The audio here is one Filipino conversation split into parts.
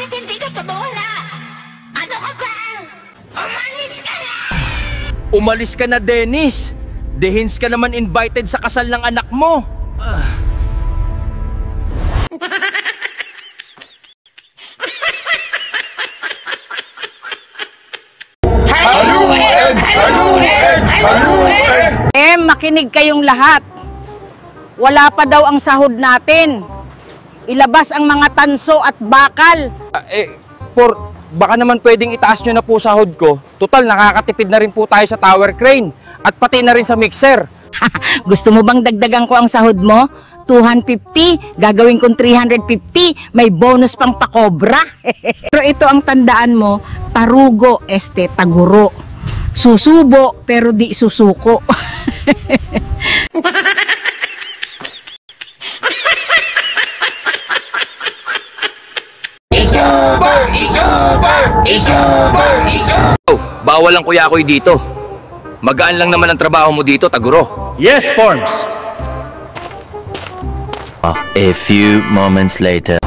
Bakit hindi ka tumula? Ano ka ba? Umalis ka na! Umalis ka na, Dennis! Dehins ka naman invited sa kasal ng anak mo! Makinig kayong lahat. Wala pa daw ang sahod natin. Ilabas ang mga tanso at bakal. Baka naman pwedeng itaas nyo na po sahod ko. Total, nakakatipid na rin po tayo sa tower crane. At pati na rin sa mixer. Gusto mo bang dagdagan ko ang sahod mo? 250, gagawin kong 350, may bonus pang pakobra. Pero ito ang tandaan mo, tarugo este taguro. Susubo pero di susuko. Oh, bawal ang kuya-kuy dito. Magaan lang naman ang trabaho mo dito, Taguro. Yes, Forms! A few moments later.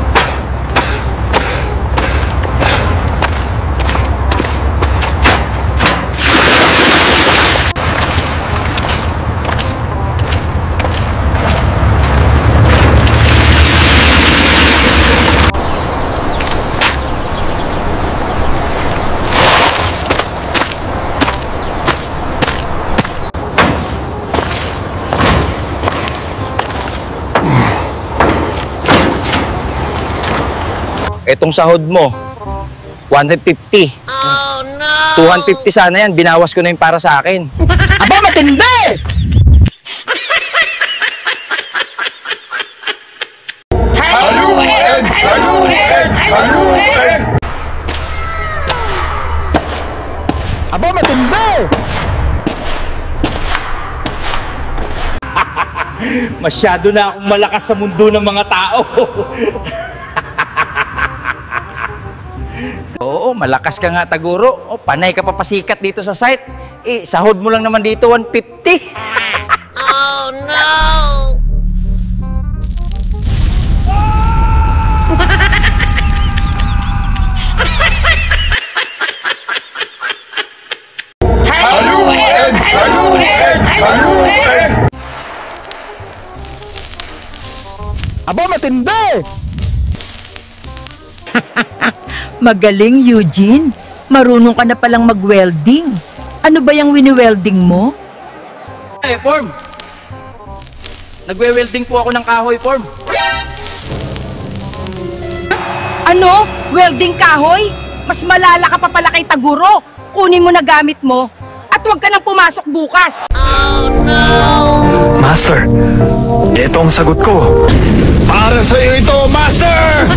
Etong sahod mo, 150. Oh no! 250 sana yan, binawas ko na yung para sa akin. Aba, matindi! Haluin! Haluin! Haluin! Aba, matindi! Masyado na akong malakas sa mundo ng mga tao. Oo, malakas ka nga, Taguro. O, panay ka papasikat dito sa site. Sahod mo lang naman dito, 150. Oh no! Haluin! Haluin! Haluin! Aba, matindi! Magaling, Eugene. Marunong ka na palang mag-welding. Ano ba yung wini-welding mo? Form. Nagwe-welding po ako ng kahoy, Form. Ano? Welding kahoy? Mas malala ka pa pala kay Taguro. Kunin mo na gamit mo. At huwag ka nang pumasok bukas. Oh no! Master, ito ang sagot ko. Para sa iyo ito, Master!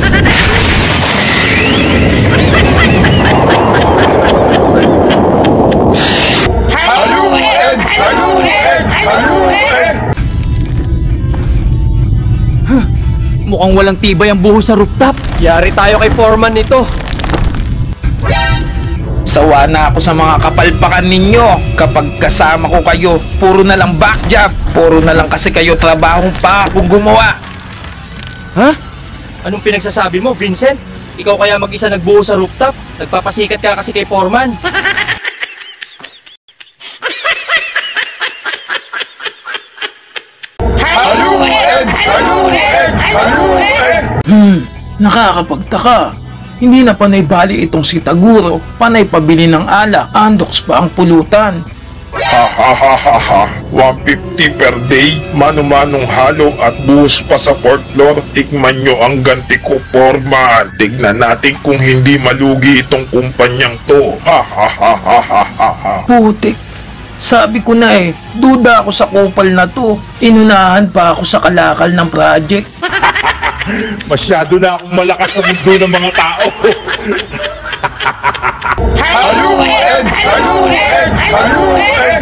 Haluin! Haluin! Haluin! Mukhang walang tibay ang buho sa rooftop. Yari tayo kay Foreman nito. Sawa na ako sa mga kapalpakan ninyo. Kapag kasama ko kayo, puro na lang back job. Puro na lang kasi kayo trabahong pa akong gumawa. Ha? Anong pinagsasabi mo, Vincent? Ikaw kaya mag-isa nagbuho sa rooftop? Nagpapasikat ka kasi kay Foreman. Haluin! Haluin! Haluin! Nakakapagtaka. Hindi na panay bali itong si Taguro. Panay pabili ng alak. Andox pa ang pulutan. Ha ha ha ha ha. 150 per day, mano-manong halo at buhos pa sa fourth floor. Tikman nyo ang ganti ko, Foreman. Tignan natin kung hindi malugi itong kumpanyang to. Ha ha ha ha ha ha ha. Putik. Sabi ko na duda ako sa kupal na to. Inunahan pa ako sa kalakal ng project. Masyado na akong malakas sa mundo ng mga tao. Haluin! Haluin! Haluin!